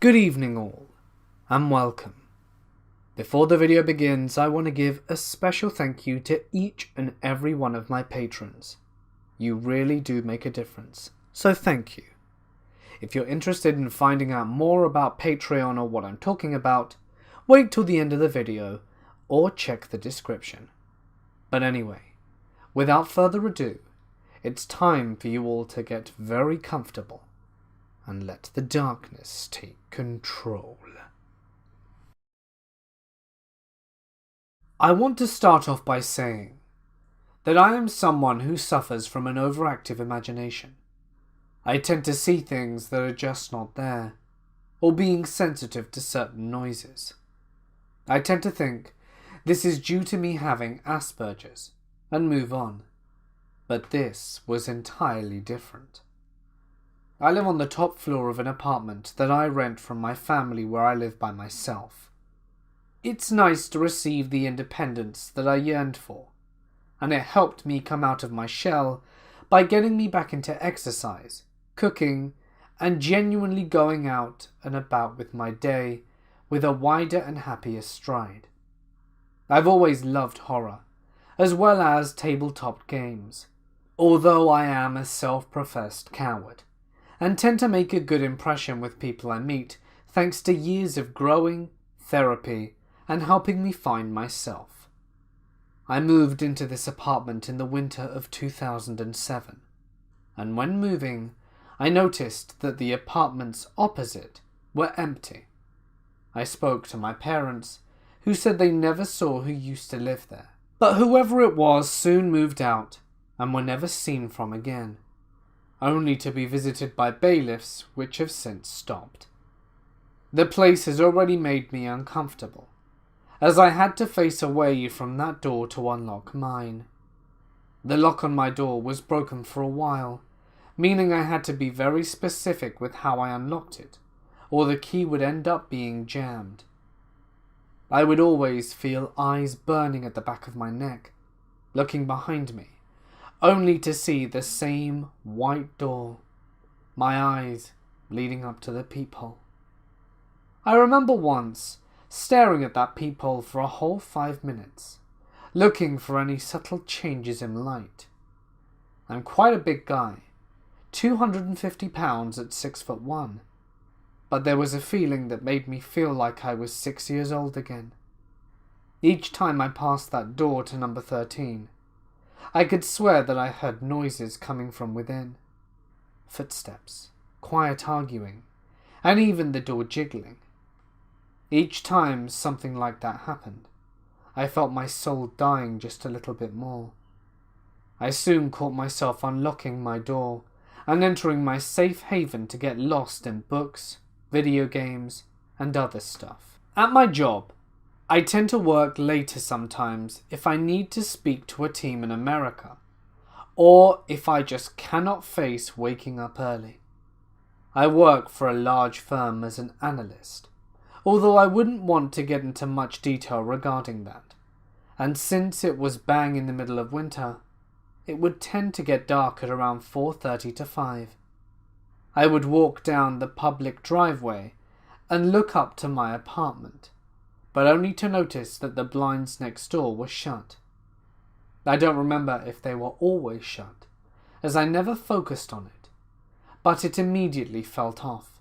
Good evening all, and welcome. Before the video begins, I want to give a special thank you to each and every one of my patrons. You really do make a difference, so thank you. If you're interested in finding out more about Patreon or what I'm talking about, wait till the end of the video or check the description. But anyway, without further ado, it's time for you all to get very comfortable and let the darkness take control. I want to start off by saying that I am someone who suffers from an overactive imagination. I tend to see things that are just not there, or being sensitive to certain noises. I tend to think this is due to me having Asperger's and move on, but this was entirely different. I live on the top floor of an apartment that I rent from my family where I live by myself. It's nice to receive the independence that I yearned for, and it helped me come out of my shell by getting me back into exercise, cooking, and genuinely going out and about with my day with a wider and happier stride. I've always loved horror, as well as tabletop games, although I am a self-professed coward, and tend to make a good impression with people I meet thanks to years of growing, therapy, and helping me find myself. I moved into this apartment in the winter of 2007, and when moving, I noticed that the apartments opposite were empty. I spoke to my parents, who said they never saw who used to live there, but whoever it was soon moved out and were never seen from again, only to be visited by bailiffs which have since stopped. The place has already made me uncomfortable, as I had to face away from that door to unlock mine. The lock on my door was broken for a while, meaning I had to be very specific with how I unlocked it, or the key would end up being jammed. I would always feel eyes burning at the back of my neck, looking behind me, only to see the same white door, my eyes leading up to the peephole. I remember once staring at that peephole for a whole 5 minutes, looking for any subtle changes in light. I'm quite a big guy, 250 pounds at 6'1", but there was a feeling that made me feel like I was 6 years old again. Each time I passed that door to number 13, I could swear that I heard noises coming from within. Footsteps, quiet arguing, and even the door jiggling. Each time something like that happened, I felt my soul dying just a little bit more. I soon caught myself unlocking my door and entering my safe haven to get lost in books, video games, and other stuff. At my job, I tend to work later sometimes if I need to speak to a team in America, or if I just cannot face waking up early. I work for a large firm as an analyst, although I wouldn't want to get into much detail regarding that, and since it was bang in the middle of winter, it would tend to get dark at around 4:30 to 5. I would walk down the public driveway and look up to my apartment, but only to notice that the blinds next door were shut. I don't remember if they were always shut, as I never focused on it, but it immediately felt off,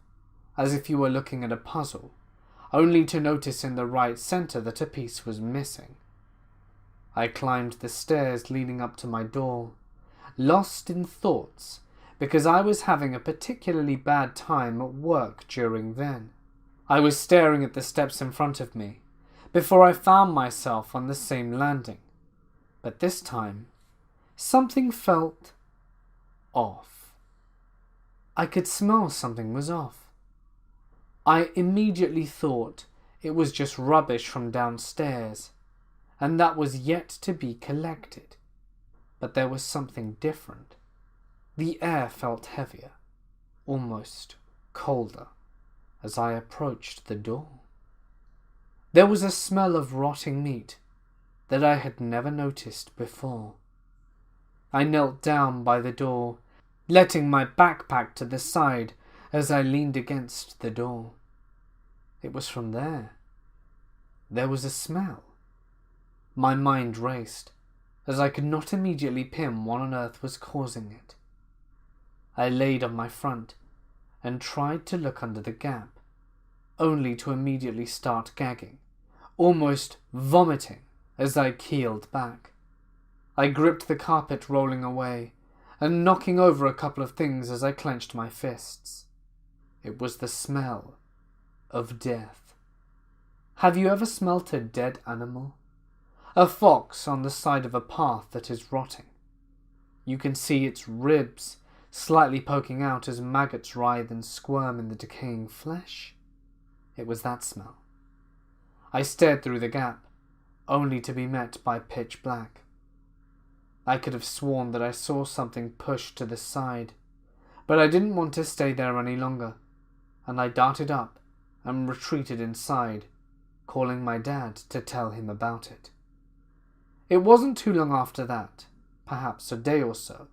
as if you were looking at a puzzle, only to notice in the right center that a piece was missing. I climbed the stairs leading up to my door, lost in thoughts because I was having a particularly bad time at work during then. I was staring at the steps in front of me before I found myself on the same landing, but this time something felt off. I could smell something was off. I immediately thought it was just rubbish from downstairs, and that was yet to be collected, but there was something different. The air felt heavier, almost colder, as I approached the door. There was a smell of rotting meat that I had never noticed before. I knelt down by the door, letting my backpack to the side as I leaned against the door. It was from there. There was a smell. My mind raced, as I could not immediately pin what on earth was causing it. I laid on my front and tried to look under the gap, only to immediately start gagging, almost vomiting as I keeled back. I gripped the carpet, rolling away and knocking over a couple of things as I clenched my fists. It was the smell of death. Have you ever smelt a dead animal? A fox on the side of a path that is rotting. You can see its ribs slightly poking out as maggots writhe and squirm in the decaying flesh. It was that smell. I stared through the gap, only to be met by pitch black. I could have sworn that I saw something pushed to the side, but I didn't want to stay there any longer, and I darted up and retreated inside, calling my dad to tell him about it. It wasn't too long after that, perhaps a day or so,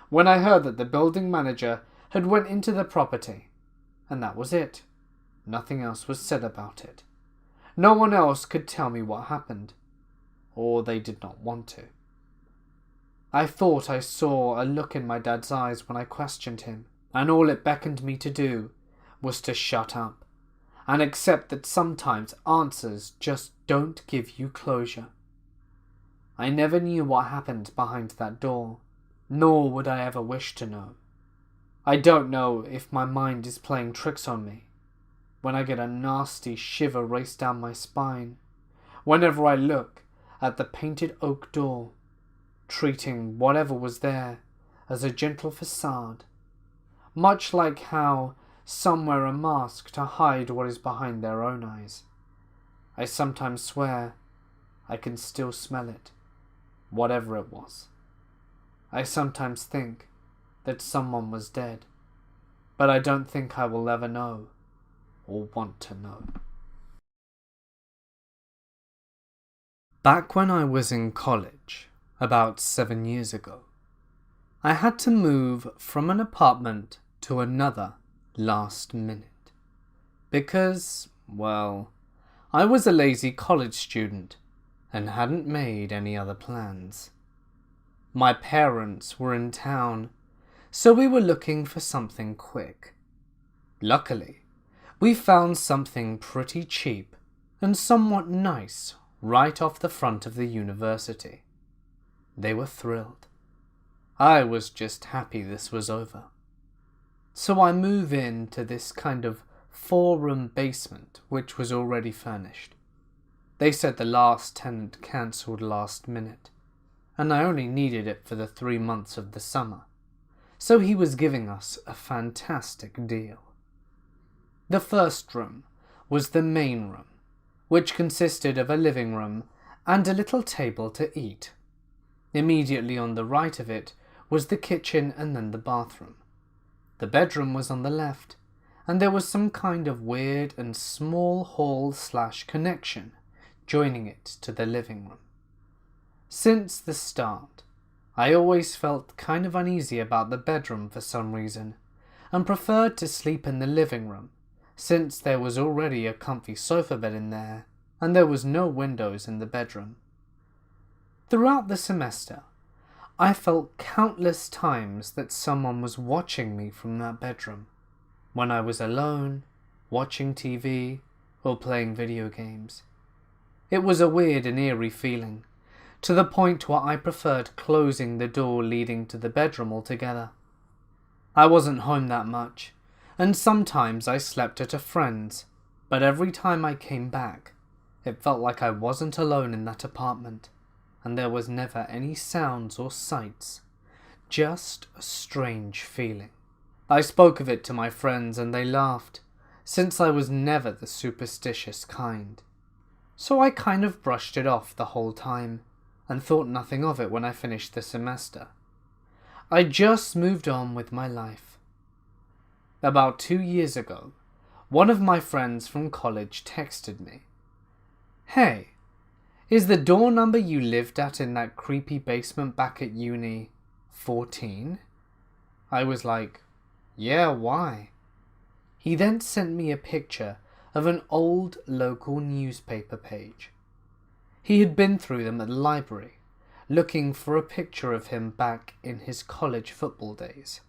when I heard that the building manager had went into the property, and that was it. Nothing else was said about it. No one else could tell me what happened, or they did not want to. I thought I saw a look in my dad's eyes when I questioned him, and all it beckoned me to do was to shut up and accept that sometimes answers just don't give you closure. I never knew what happened behind that door, nor would I ever wish to know. I don't know if my mind is playing tricks on me when I get a nasty shiver race down my spine whenever I look at the painted oak door, treating whatever was there as a gentle facade, much like how some wear a mask to hide what is behind their own eyes. I sometimes swear I can still smell it, whatever it was. I sometimes think that someone was dead, but I don't think I will ever know or want to know. Back when I was in college, about 7 years ago, I had to move from an apartment to another last minute. Because, well, I was a lazy college student and hadn't made any other plans. My parents were in town, so we were looking for something quick. Luckily, we found something pretty cheap and somewhat nice right off the front of the university. They were thrilled. I was just happy this was over. So I move into this kind of 4-room basement which was already furnished. They said the last tenant cancelled last minute, and I only needed it for the 3 months of the summer, so he was giving us a fantastic deal. The first room was the main room, which consisted of a living room and a little table to eat. Immediately on the right of it was the kitchen and then the bathroom. The bedroom was on the left, and there was some kind of weird and small hall/connection joining it to the living room. Since the start, I always felt kind of uneasy about the bedroom for some reason, and preferred to sleep in the living room, since there was already a comfy sofa bed in there, and there was no windows in the bedroom. Throughout the semester, I felt countless times that someone was watching me from that bedroom, when I was alone, watching TV, or playing video games. It was a weird and eerie feeling, to the point where I preferred closing the door leading to the bedroom altogether. I wasn't home that much, and sometimes I slept at a friend's, but every time I came back, it felt like I wasn't alone in that apartment, and there was never any sounds or sights, just a strange feeling. I spoke of it to my friends and they laughed, since I was never the superstitious kind. So I kind of brushed it off the whole time, and thought nothing of it when I finished the semester. I just moved on with my life. About 2 years ago, one of my friends from college texted me, "Hey, is the door number you lived at in that creepy basement back at uni 14? I was like, "Yeah, why?" He then sent me a picture of an old local newspaper page. He had been through them at the library, looking for a picture of him back in his college football days.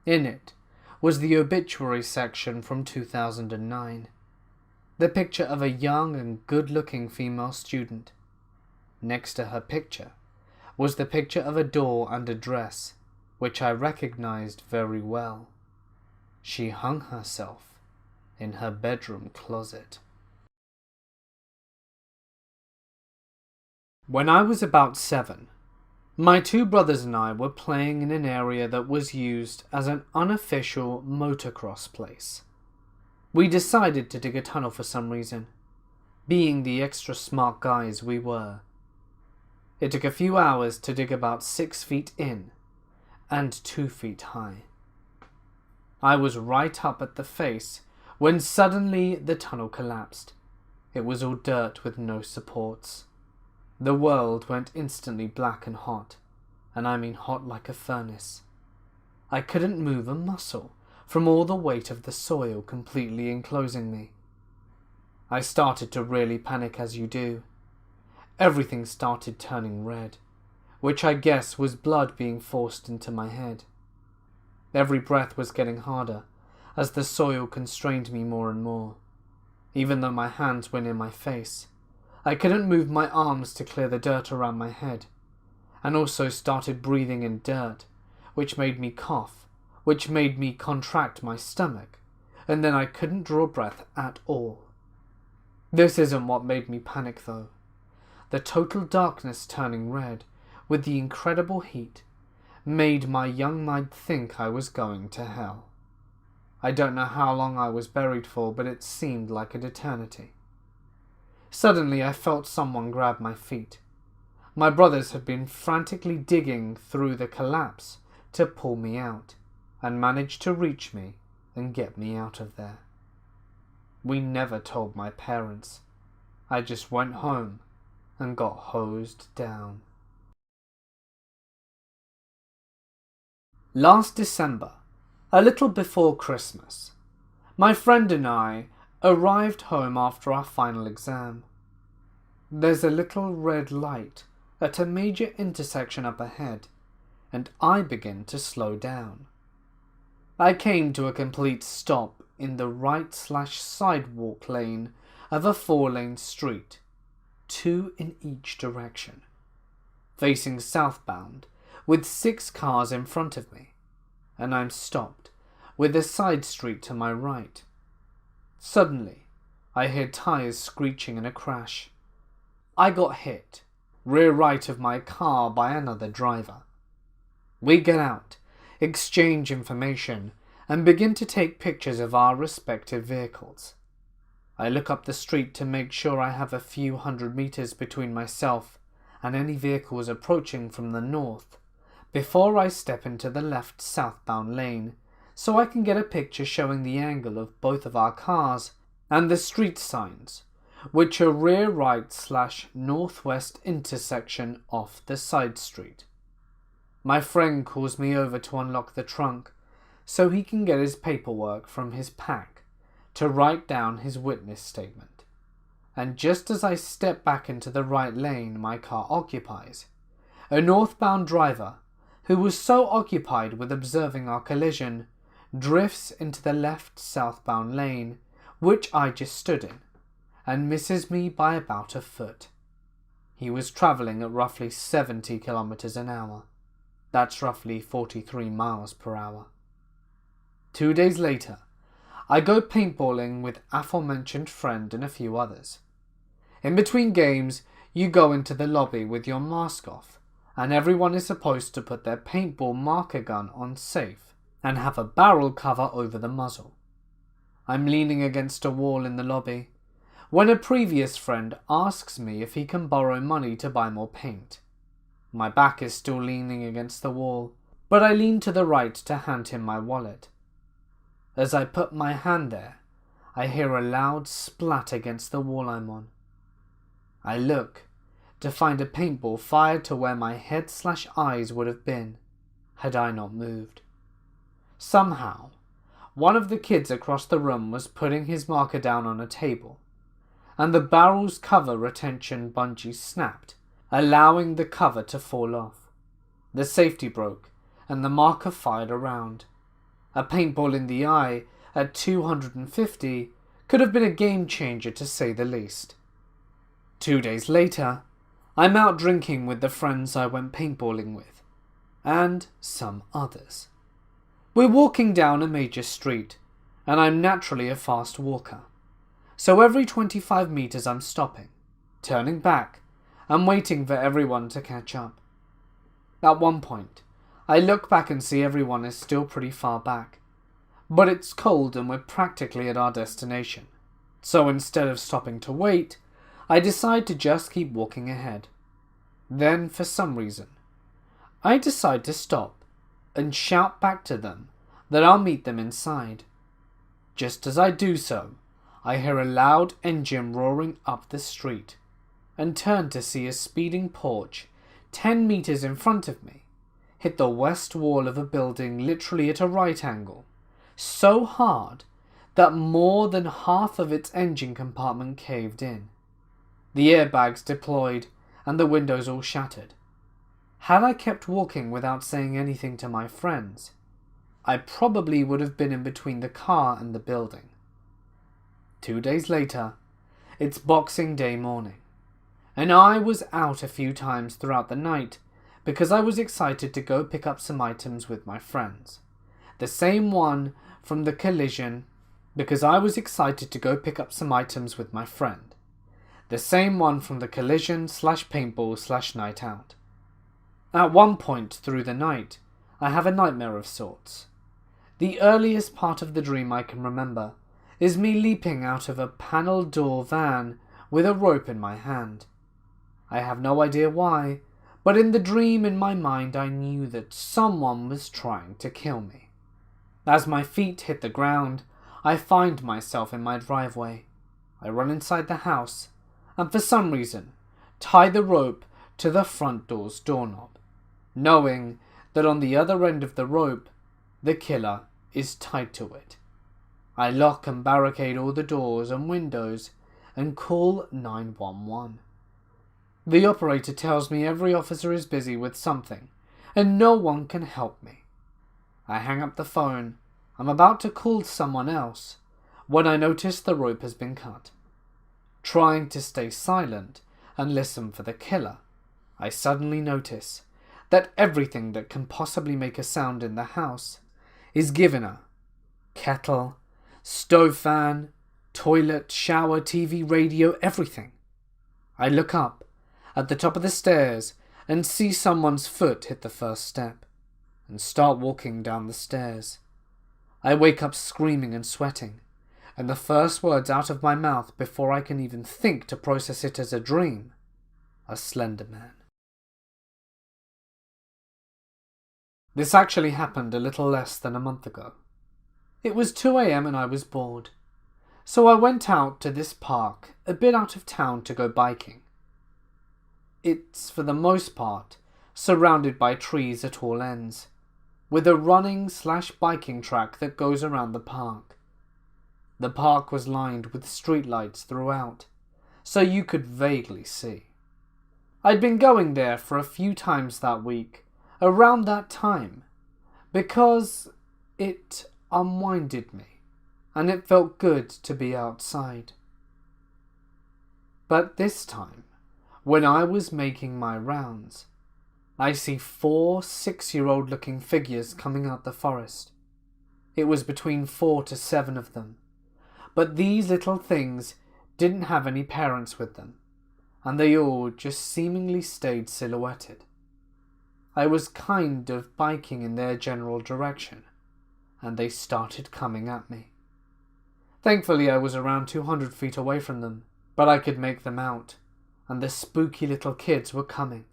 In it was the obituary section from 2009, the picture of a young and good-looking female student. Next to her picture was the picture of a door and a dress, which I recognized very well. She hung herself in her bedroom closet. When I was about 7, my two brothers and I were playing in an area that was used as an unofficial motocross place. We decided to dig a tunnel for some reason, being the extra smart guys we were. It took a few hours to dig about 6 feet in and 2 feet high. I was right up at the face when suddenly the tunnel collapsed. It was all dirt with no supports. The world went instantly black and hot, and I mean hot like a furnace. I couldn't move a muscle from all the weight of the soil completely enclosing me. I started to really panic, as you do. Everything started turning red, which I guess was blood being forced into my head. Every breath was getting harder as the soil constrained me more and more. Even though my hands were near my face, I couldn't move my arms to clear the dirt around my head, and also started breathing in dirt, which made me cough, which made me contract my stomach, and then I couldn't draw breath at all. This isn't what made me panic though. The total darkness turning red, with the incredible heat, made my young mind think I was going to hell. I don't know how long I was buried for, but it seemed like an eternity. Suddenly I felt someone grab my feet. My brothers had been frantically digging through the collapse to pull me out, and managed to reach me and get me out of there. We never told my parents. I just went home and got hosed down. Last December, a little before Christmas, my friend and I arrived home after our final exam. There's a little red light at a major intersection up ahead, and I begin to slow down. I came to a complete stop in the right/sidewalk lane of a 4-lane street, 2 in each direction, facing southbound with 6 cars in front of me, and I'm stopped with a side street to my right. Suddenly, I hear tires screeching in a crash. I got hit, rear right of my car, by another driver. We get out, exchange information, and begin to take pictures of our respective vehicles. I look up the street to make sure I have a few hundred meters between myself and any vehicles approaching from the north before I step into the left southbound lane, so I can get a picture showing the angle of both of our cars and the street signs, which are rear right/northwest intersection off the side street. My friend calls me over to unlock the trunk so he can get his paperwork from his pack to write down his witness statement. And just as I step back into the right lane my car occupies, a northbound driver, who was so occupied with observing our collision, drifts into the left southbound lane, which I just stood in, and misses me by about a foot. He was travelling at roughly 70 kilometers an hour. That's roughly 43 miles per hour. 2 days later, I go paintballing with aforementioned friend and a few others. In between games, you go into the lobby with your mask off, and everyone is supposed to put their paintball marker gun on safe and have a barrel cover over the muzzle. I'm leaning against a wall in the lobby when a previous friend asks me if he can borrow money to buy more paint. My back is still leaning against the wall, but I lean to the right to hand him my wallet. As I put my hand there, I hear a loud splat against the wall I'm on. I look to find a paintball fired to where my head/eyes would have been had I not moved. Somehow, one of the kids across the room was putting his marker down on a table, and the barrel's cover retention bungee snapped, allowing the cover to fall off. The safety broke, and the marker fired around. A paintball in the eye at 250 could have been a game changer, to say the least. 2 days later, I'm out drinking with the friends I went paintballing with, and some others. We're walking down a major street, and I'm naturally a fast walker. So every 25 meters I'm stopping, turning back, and waiting for everyone to catch up. At one point, I look back and see everyone is still pretty far back, but it's cold and we're practically at our destination. So instead of stopping to wait, I decide to just keep walking ahead. Then, for some reason, I decide to stop and shout back to them that I'll meet them inside. Just as I do so, I hear a loud engine roaring up the street and turn to see a speeding Porsche 10 meters in front of me hit the west wall of a building literally at a right angle, so hard that more than half of its engine compartment caved in. The airbags deployed and the windows all shattered. Had I kept walking without saying anything to my friends, I probably would have been in between the car and the building. 2 days later, it's Boxing Day morning, and I was out a few times throughout the night because I was excited to go pick up some items with my friends. The same one from the collision because I was excited to go pick up some items with my friend. The same one from the collision/paintball/night out. At one point through the night, I have a nightmare of sorts. The earliest part of the dream I can remember is me leaping out of a panel door van with a rope in my hand. I have no idea why, but in the dream in my mind I knew that someone was trying to kill me. As my feet hit the ground, I find myself in my driveway. I run inside the house, and for some reason, tie the rope to the front door's doorknob, knowing that on the other end of the rope, the killer is tied to it. I lock and barricade all the doors and windows and call 911. The operator tells me every officer is busy with something and no one can help me. I hang up the phone. I'm about to call someone else when I notice the rope has been cut. Trying to stay silent and listen for the killer, I suddenly notice that everything that can possibly make a sound in the house is given a kettle, stove fan, toilet, shower, TV, radio, everything. I look up at the top of the stairs and see someone's foot hit the first step and start walking down the stairs. I wake up screaming and sweating, and the first words out of my mouth before I can even think to process it as a dream are Slender Man. This actually happened a little less than a month ago. It was 2 a.m. and I was bored, so I went out to this park a bit out of town to go biking. It's, for the most part, surrounded by trees at all ends, with a running/biking track that goes around the park. The park was lined with streetlights throughout, so you could vaguely see. I'd been going there for a few times that week, around that time, because it unwinded me, and it felt good to be outside. But this time, when I was making my rounds, I see 4 6-year-old looking figures coming out the forest. It was between 4 to 7 of them, but these little things didn't have any parents with them, and they all just seemingly stayed silhouetted. I was kind of biking in their general direction, and they started coming at me. Thankfully I was around 200 feet away from them, but I could make them out, and the spooky little kids were coming.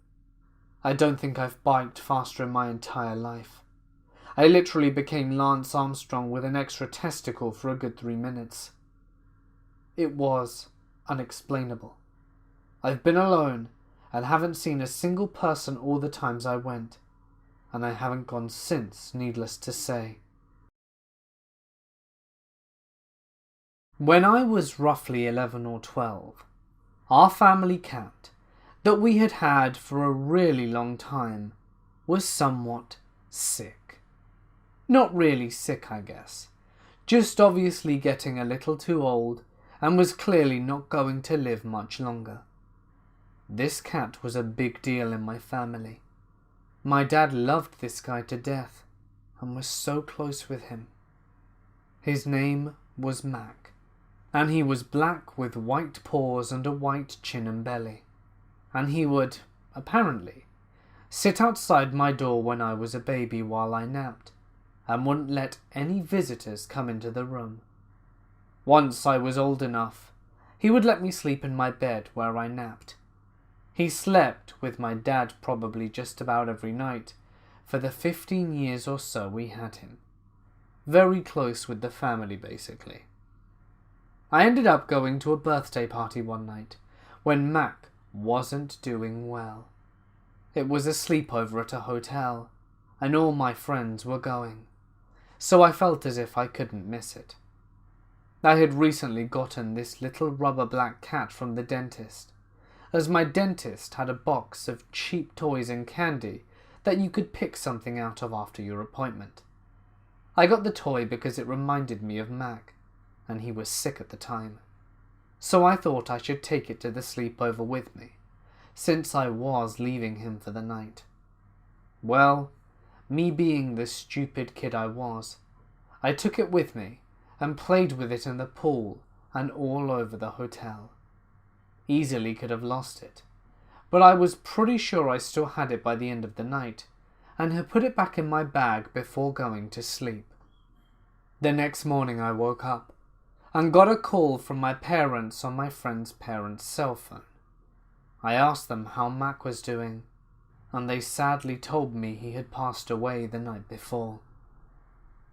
I don't think I've biked faster in my entire life. I literally became Lance Armstrong with an extra testicle for a good 3 minutes. It was unexplainable. I've been alone and haven't seen a single person all the times I went, and I haven't gone since, needless to say. When I was roughly 11 or 12, our family cat, that we had had for a really long time, was somewhat sick. Not really sick, I guess, just obviously getting a little too old and was clearly not going to live much longer. This cat was a big deal in my family. My dad loved this guy to death and was so close with him. His name was Mac, and he was black with white paws and a white chin and belly, and he would, apparently, sit outside my door when I was a baby while I napped, and wouldn't let any visitors come into the room. Once I was old enough, he would let me sleep in my bed where I napped. He slept with my dad probably just about every night for the 15 years or so we had him. Very close with the family, basically. I ended up going to a birthday party one night when Mac wasn't doing well. It was a sleepover at a hotel, and all my friends were going, so I felt as if I couldn't miss it. I had recently gotten this little rubber black cat from the dentist, as my dentist had a box of cheap toys and candy that you could pick something out of after your appointment. I got the toy because it reminded me of Mac, and he was sick at the time, so I thought I should take it to the sleepover with me, since I was leaving him for the night. Well, me being the stupid kid I was, I took it with me and played with it in the pool and all over the hotel. Easily could have lost it, but I was pretty sure I still had it by the end of the night, and had put it back in my bag before going to sleep. The next morning I woke up, and got a call from my parents on my friend's parents' cell phone. I asked them how Mac was doing, and they sadly told me he had passed away the night before.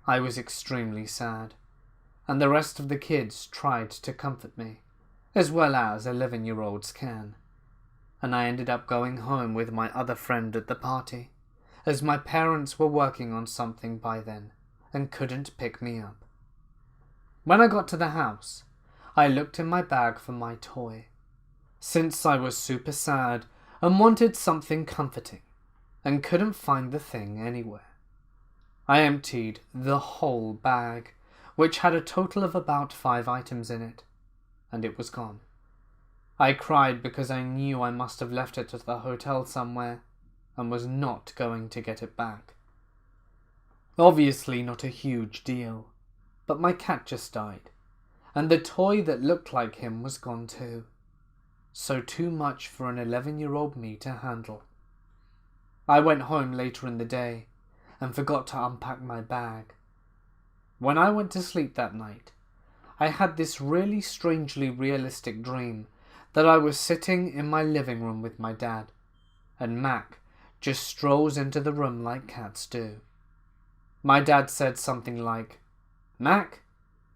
I was extremely sad, and the rest of the kids tried to comfort me, as well as 11-year-olds can, and I ended up going home with my other friend at the party, as my parents were working on something by then and couldn't pick me up. When I got to the house, I looked in my bag for my toy, since I was super sad and wanted something comforting, and couldn't find the thing anywhere. I emptied the whole bag, which had a total of about 5 items in it, and it was gone. I cried because I knew I must have left it at the hotel somewhere, and was not going to get it back. Obviously not a huge deal, but my cat just died, and the toy that looked like him was gone too. So too much for an 11-year-old me to handle. I went home later in the day, and forgot to unpack my bag. When I went to sleep that night, I had this really strangely realistic dream that I was sitting in my living room with my dad, and Mac just strolls into the room like cats do. My dad said something like, "Mac,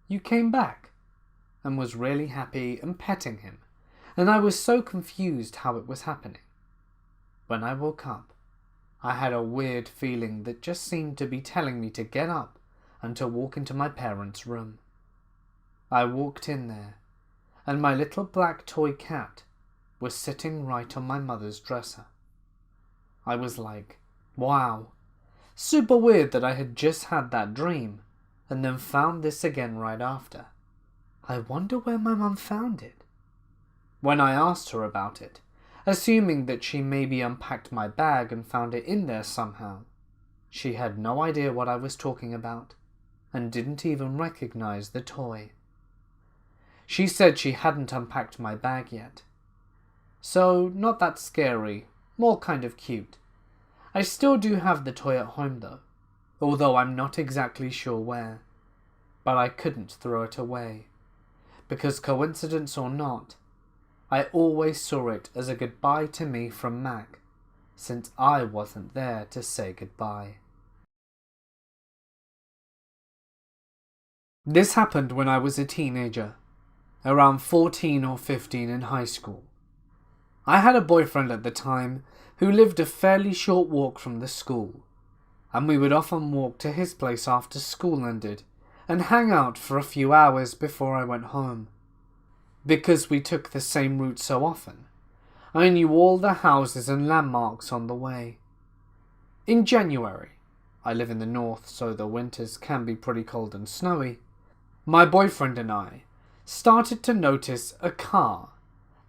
you came back," and was really happy and petting him, and I was so confused how it was happening. When I woke up, I had a weird feeling that just seemed to be telling me to get up and to walk into my parents' room. I walked in there, and my little black toy cat was sitting right on my mother's dresser. I was like, wow, super weird that I had just had that dream, and then found this again right after. I wonder where my mum found it. When I asked her about it, assuming that she maybe unpacked my bag and found it in there somehow, she had no idea what I was talking about, and didn't even recognize the toy. She said she hadn't unpacked my bag yet. So, not that scary, more kind of cute. I still do have the toy at home though, although I'm not exactly sure where. But I couldn't throw it away, because coincidence or not, I always saw it as a goodbye to me from Mac, since I wasn't there to say goodbye. This happened when I was a teenager, around 14 or 15 in high school. I had a boyfriend at the time who lived a fairly short walk from the school, and we would often walk to his place after school ended and hang out for a few hours before I went home. Because we took the same route so often, I knew all the houses and landmarks on the way. In January, I live in the north, so the winters can be pretty cold and snowy, my boyfriend and I started to notice a car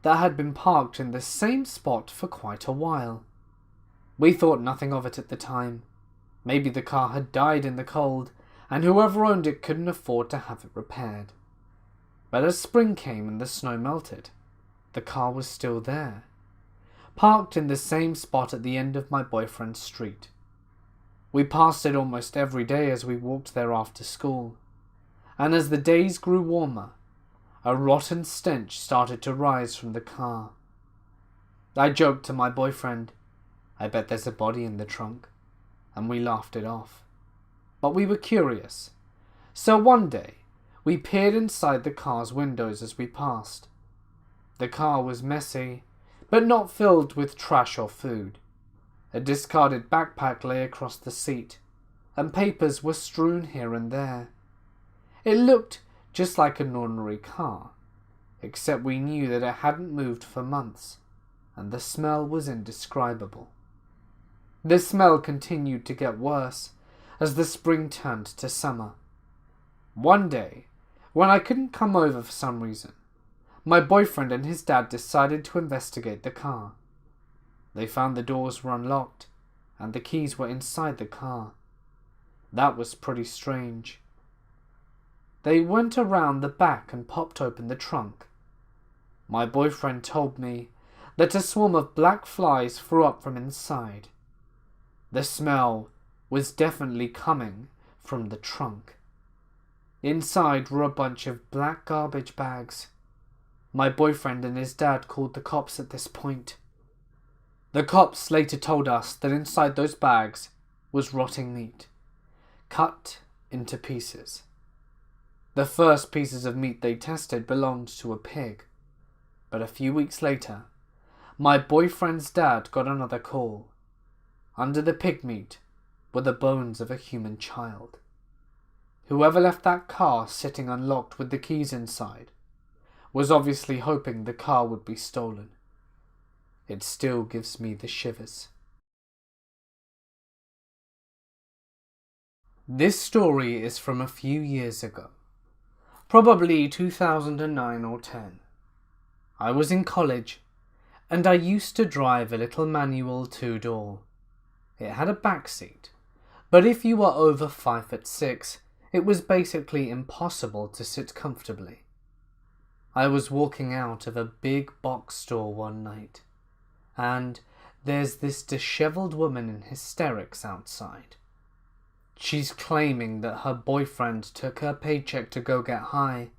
that had been parked in the same spot for quite a while. We thought nothing of it at the time. Maybe the car had died in the cold, and whoever owned it couldn't afford to have it repaired. But as spring came and the snow melted, the car was still there, parked in the same spot at the end of my boyfriend's street. We passed it almost every day as we walked there after school, and as the days grew warmer, a rotten stench started to rise from the car. I joked to my boyfriend, "I bet there's a body in the trunk," and we laughed it off. But we were curious, so one day we peered inside the car's windows as we passed. The car was messy, but not filled with trash or food. A discarded backpack lay across the seat, and papers were strewn here and there. It looked just like an ordinary car, except we knew that it hadn't moved for months, and the smell was indescribable. The smell continued to get worse as the spring turned to summer. One day, when I couldn't come over for some reason, my boyfriend and his dad decided to investigate the car. They found the doors were unlocked, and the keys were inside the car. That was pretty strange. They went around the back and popped open the trunk. My boyfriend told me that a swarm of black flies flew up from inside. The smell was definitely coming from the trunk. Inside were a bunch of black garbage bags. My boyfriend and his dad called the cops at this point. The cops later told us that inside those bags was rotting meat, cut into pieces. The first pieces of meat they tested belonged to a pig, but a few weeks later, my boyfriend's dad got another call. Under the pig meat were the bones of a human child. Whoever left that car sitting unlocked with the keys inside was obviously hoping the car would be stolen. It still gives me the shivers. This story is from a few years ago, probably 2009 or 10. I was in college, and I used to drive a little manual 2-door. It had a back seat, but if you were over 5'6", it was basically impossible to sit comfortably. I was walking out of a big box store one night, and there's this disheveled woman in hysterics outside. She's claiming that her boyfriend took her paycheck to go get high,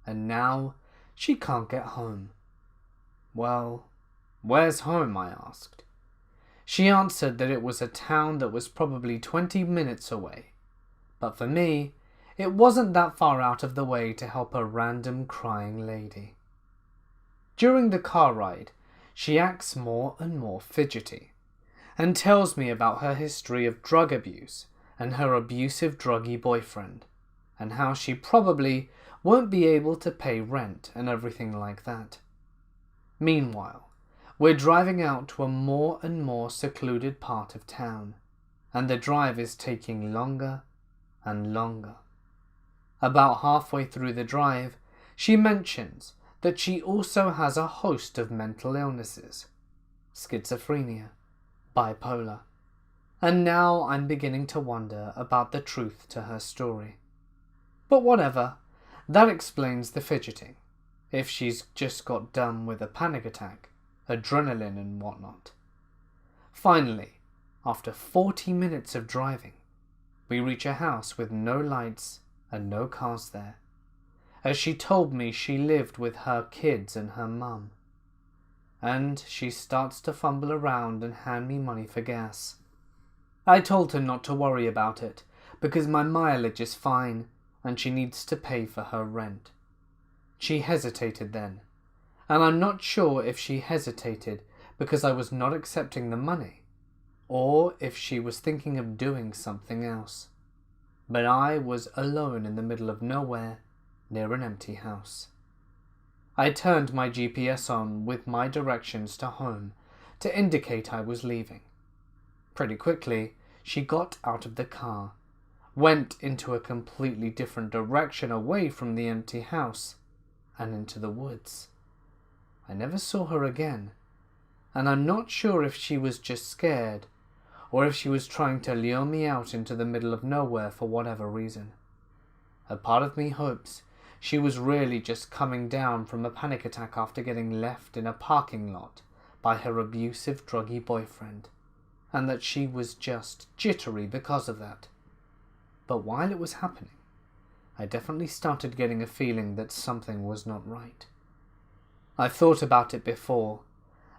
and now she can't get home. Well, where's home? I asked. She answered that it was a town that was probably 20 minutes away, but for me, it wasn't that far out of the way to help a random crying lady. During the car ride, she acts more and more fidgety, and tells me about her history of drug abuse and her abusive druggy boyfriend, and how she probably won't be able to pay rent and everything like that. Meanwhile, we're driving out to a more and more secluded part of town, and the drive is taking longer and longer. About halfway through the drive, she mentions that she also has a host of mental illnesses, schizophrenia, bipolar, and now I'm beginning to wonder about the truth to her story. But whatever, that explains the fidgeting, if she's just got done with a panic attack, adrenaline and whatnot. Finally, after 40 minutes of driving, we reach a house with no lights and no cars there, as she told me she lived with her kids and her mum. And she starts to fumble around and hand me money for gas. I told her not to worry about it, because my mileage is fine, and she needs to pay for her rent. She hesitated then, and I'm not sure if she hesitated because I was not accepting the money, or if she was thinking of doing something else. but I was alone in the middle of nowhere, near an empty house. I turned my GPS on with my directions to home to indicate I was leaving. Pretty quickly, she got out of the car, went into a completely different direction away from the empty house, and into the woods. I never saw her again, and I'm not sure if she was just scared, or if she was trying to lure me out into the middle of nowhere for whatever reason. A part of me hopes she was really just coming down from a panic attack after getting left in a parking lot by her abusive druggy boyfriend, and that she was just jittery because of that. But while it was happening, I definitely started getting a feeling that something was not right. I've thought about it before,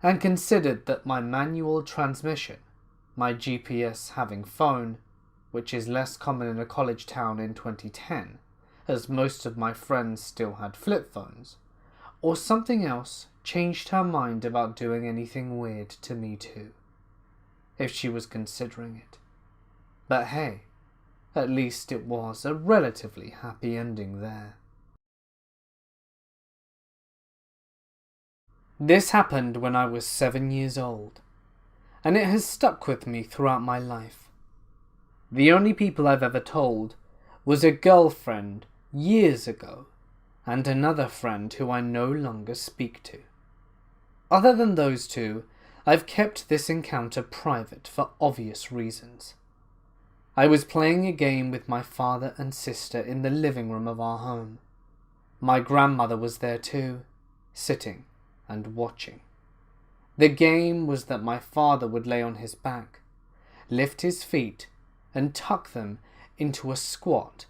and considered that my manual transmission, my GPS having phone, which is less common in a college town in 2010, as most of my friends still had flip phones, or something else changed her mind about doing anything weird to me too, if she was considering it. But hey, at least it was a relatively happy ending there. This happened when I was 7 years old, and it has stuck with me throughout my life. The only people I've ever told was a girlfriend years ago and another friend who I no longer speak to. Other than those two, I've kept this encounter private for obvious reasons. I was playing a game with my father and sister in the living room of our home. My grandmother was there too, sitting and watching. The game was that my father would lay on his back, lift his feet, and tuck them into a squat,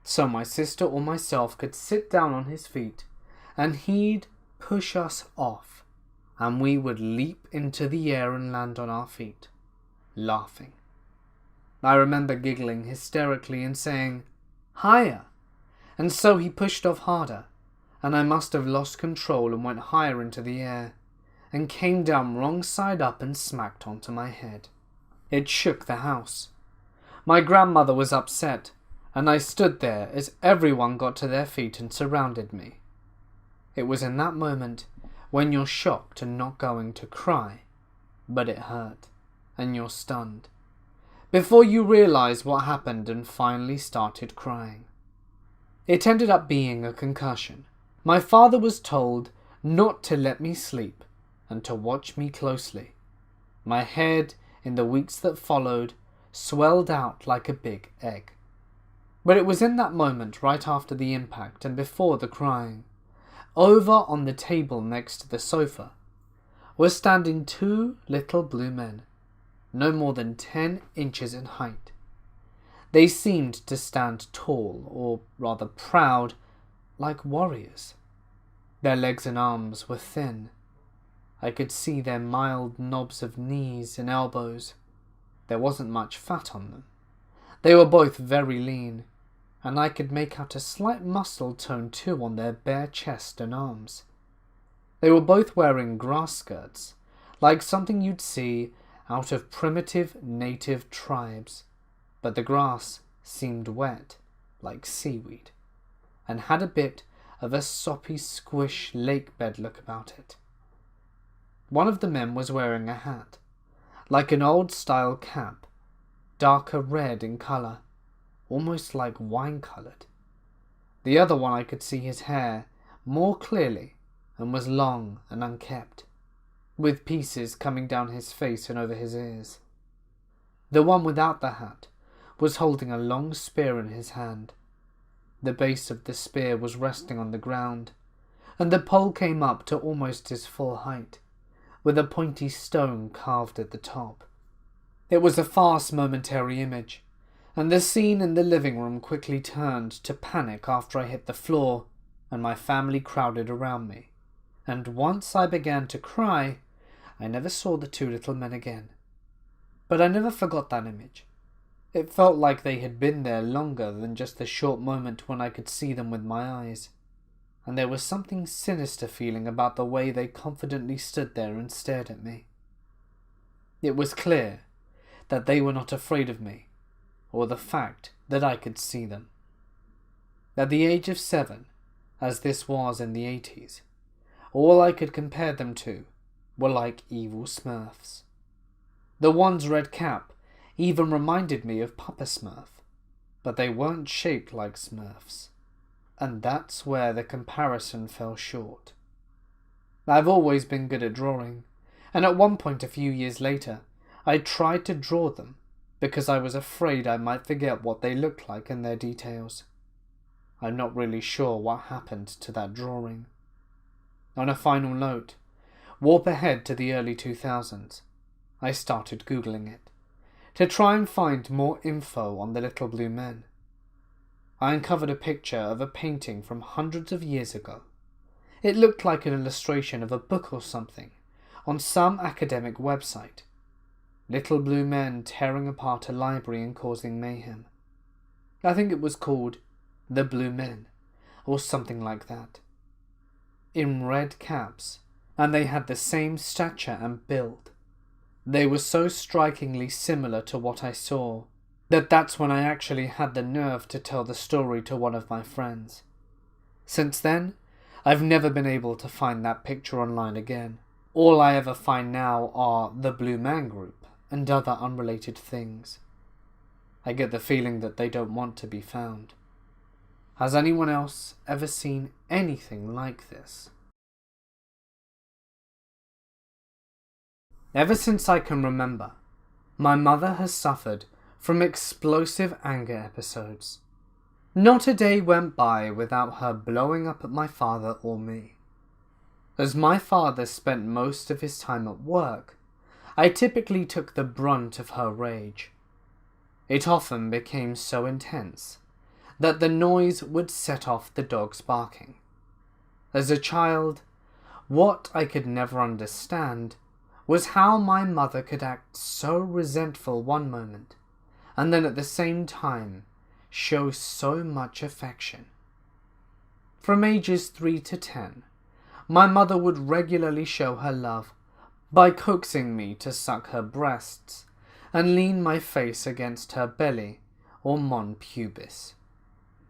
so my sister or myself could sit down on his feet, and he'd push us off, and we would leap into the air and land on our feet, laughing. I remember giggling hysterically and saying, "Higher!" And so he pushed off harder, and I must have lost control and went higher into the air, and came down wrong side up and smacked onto my head. It shook the house. My grandmother was upset, and I stood there as everyone got to their feet and surrounded me. It was in that moment when you're shocked and not going to cry, but it hurt, and you're stunned, before you realize what happened and finally started crying. It ended up being a concussion. My father was told not to let me sleep and to watch me closely. My head, in the weeks that followed, swelled out like a big egg. But it was in that moment, right after the impact and before the crying, over on the table next to the sofa, were standing two little blue men, no more than 10 inches in height. They seemed to stand tall, or rather proud, like warriors. Their legs and arms were thin. I could see their mild knobs of knees and elbows. There wasn't much fat on them. They were both very lean, and I could make out a slight muscle tone too on their bare chest and arms. They were both wearing grass skirts, like something you'd see out of primitive native tribes, but the grass seemed wet, like seaweed, and had a bit of a soppy squish lake bed look about it. One of the men was wearing a hat, like an old-style cap, darker red in colour, almost like wine-coloured. The other one I could see his hair more clearly and was long and unkempt, with pieces coming down his face and over his ears. The one without the hat was holding a long spear in his hand. The base of the spear was resting on the ground, and the pole came up to almost his full height, with a pointy stone carved at the top. It was a fast momentary image, and the scene in the living room quickly turned to panic after I hit the floor and my family crowded around me, and once I began to cry, I never saw the two little men again. But I never forgot that image. It felt like they had been there longer than just the short moment when I could see them with my eyes, and there was something sinister feeling about the way they confidently stood there and stared at me. It was clear that they were not afraid of me, or the fact that I could see them. At the age of 7, as this was in the 80s, all I could compare them to were like evil Smurfs. The one's red cap even reminded me of Papa Smurf, but they weren't shaped like Smurfs, and that's where the comparison fell short. I've always been good at drawing, and at one point a few years later, I tried to draw them because I was afraid I might forget what they looked like in their details. I'm not really sure what happened to that drawing. On a final note, warp ahead to the early 2000s. I started Googling it, to try and find more info on the little blue men. I uncovered a picture of a painting from hundreds of years ago. It looked like an illustration of a book or something, on some academic website. Little blue men tearing apart a library and causing mayhem. I think it was called The Blue Men, or something like that. In red caps, and they had the same stature and build. They were so strikingly similar to what I saw that's when I actually had the nerve to tell the story to one of my friends. Since then, I've never been able to find that picture online again. All I ever find now are the Blue Man Group and other unrelated things. I get the feeling that they don't want to be found. Has anyone else ever seen anything like this? Ever since I can remember, my mother has suffered from explosive anger episodes. Not a day went by without her blowing up at my father or me. As my father spent most of his time at work, I typically took the brunt of her rage. It often became so intense that the noise would set off the dogs barking. As a child, what I could never understand was how my mother could act so resentful one moment, and then at the same time show so much affection. From ages 3 to 10, my mother would regularly show her love by coaxing me to suck her breasts and lean my face against her belly or mon pubis.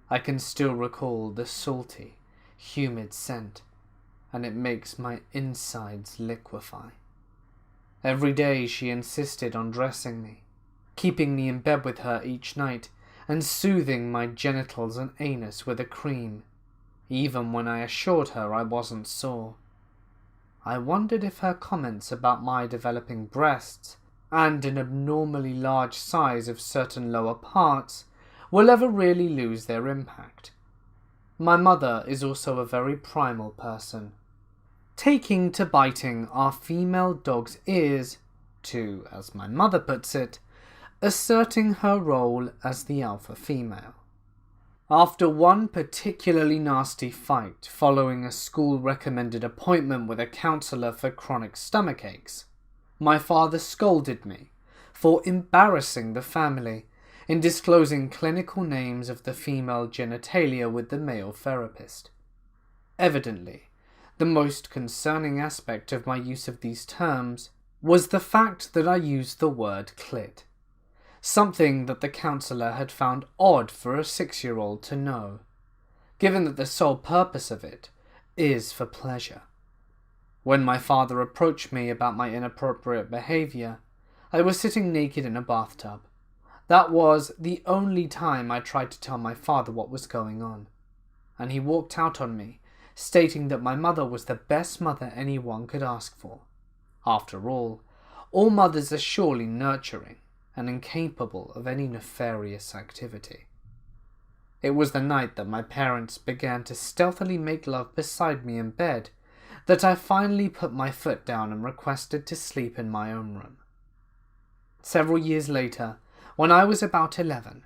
I can still recall the salty, humid scent, and it makes my insides liquefy. Every day she insisted on dressing me, keeping me in bed with her each night, and soothing my genitals and anus with a cream, even when I assured her I wasn't sore. I wondered if her comments about my developing breasts and an abnormally large size of certain lower parts will ever really lose their impact. My mother is also a very primal person, taking to biting our female dog's ears to, as my mother puts it, asserting her role as the alpha female. After one particularly nasty fight following a school-recommended appointment with a counsellor for chronic stomach aches, my father scolded me for embarrassing the family in disclosing clinical names of the female genitalia with the male therapist. Evidently, the most concerning aspect of my use of these terms was the fact that I used the word clit, something that the counsellor had found odd for a 6-year-old to know, given that the sole purpose of it is for pleasure. When my father approached me about my inappropriate behaviour, I was sitting naked in a bathtub. That was the only time I tried to tell my father what was going on, and he walked out on me, stating that my mother was the best mother anyone could ask for. After all mothers are surely nurturing and incapable of any nefarious activity. It was the night that my parents began to stealthily make love beside me in bed that I finally put my foot down and requested to sleep in my own room. Several years later, when I was about 11,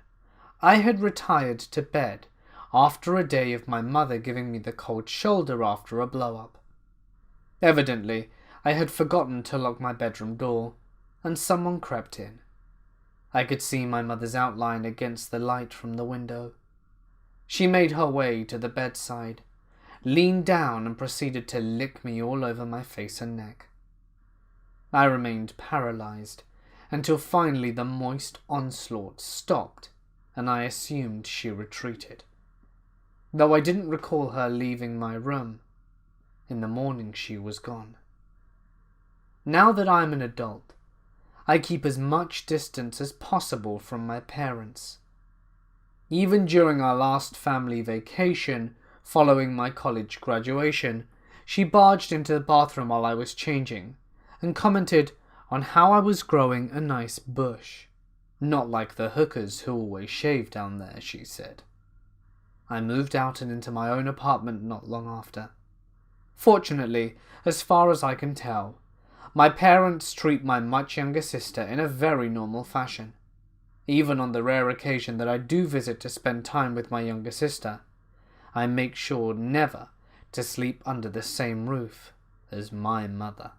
I had retired to bed after a day of my mother giving me the cold shoulder after a blow-up. Evidently, I had forgotten to lock my bedroom door, and someone crept in. I could see my mother's outline against the light from the window. She made her way to the bedside, leaned down and proceeded to lick me all over my face and neck. I remained paralyzed until finally the moist onslaught stopped and I assumed she retreated. Though I didn't recall her leaving my room. In the morning she was gone. Now that I am an adult, I keep as much distance as possible from my parents. Even during our last family vacation, following my college graduation, she barged into the bathroom while I was changing and commented on how I was growing a nice bush. Not like the hookers who always shave down there, she said. I moved out and into my own apartment not long after. Fortunately, as far as I can tell, my parents treat my much younger sister in a very normal fashion. Even on the rare occasion that I do visit to spend time with my younger sister, I make sure never to sleep under the same roof as my mother.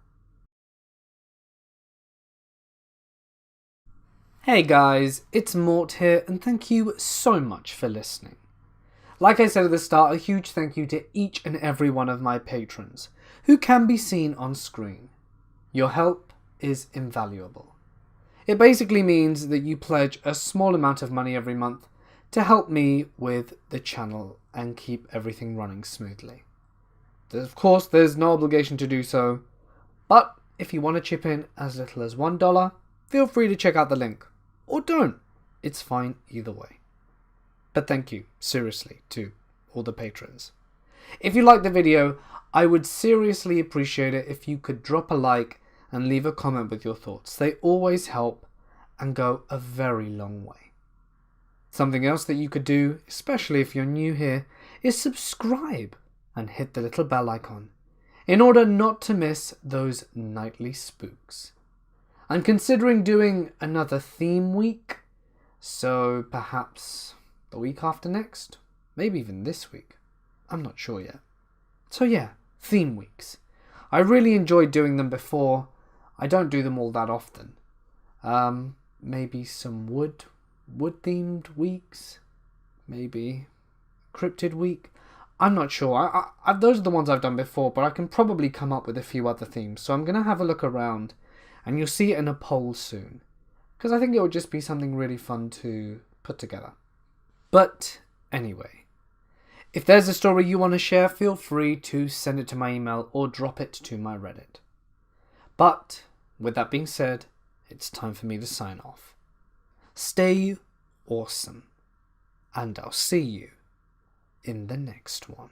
Hey guys, it's Mort here, and thank you so much for listening. Like I said at the start, a huge thank you to each and every one of my patrons, who can be seen on screen. Your help is invaluable. It basically means that you pledge a small amount of money every month to help me with the channel and keep everything running smoothly. Of course, there's no obligation to do so, but if you want to chip in as little as $1, feel free to check out the link. Or don't. It's fine either way. But thank you, seriously, to all the patrons. If you liked the video, I would seriously appreciate it if you could drop a like and leave a comment with your thoughts. They always help and go a very long way. Something else that you could do, especially if you're new here, is subscribe and hit the little bell icon in order not to miss those nightly spooks. I'm considering doing another theme week, so perhaps the week after next, maybe even this week. I'm not sure yet. So yeah, theme weeks. I really enjoyed doing them before. I don't do them all that often. Maybe some wood themed weeks, maybe cryptid week. I'm not sure. Those are the ones I've done before, but I can probably come up with a few other themes. So I'm going to have a look around, and you'll see it in a poll soon, because I think it would just be something really fun to put together. But anyway, if there's a story you want to share, feel free to send it to my email or drop it to my Reddit. But with that being said, it's time for me to sign off. Stay awesome, and I'll see you in the next one.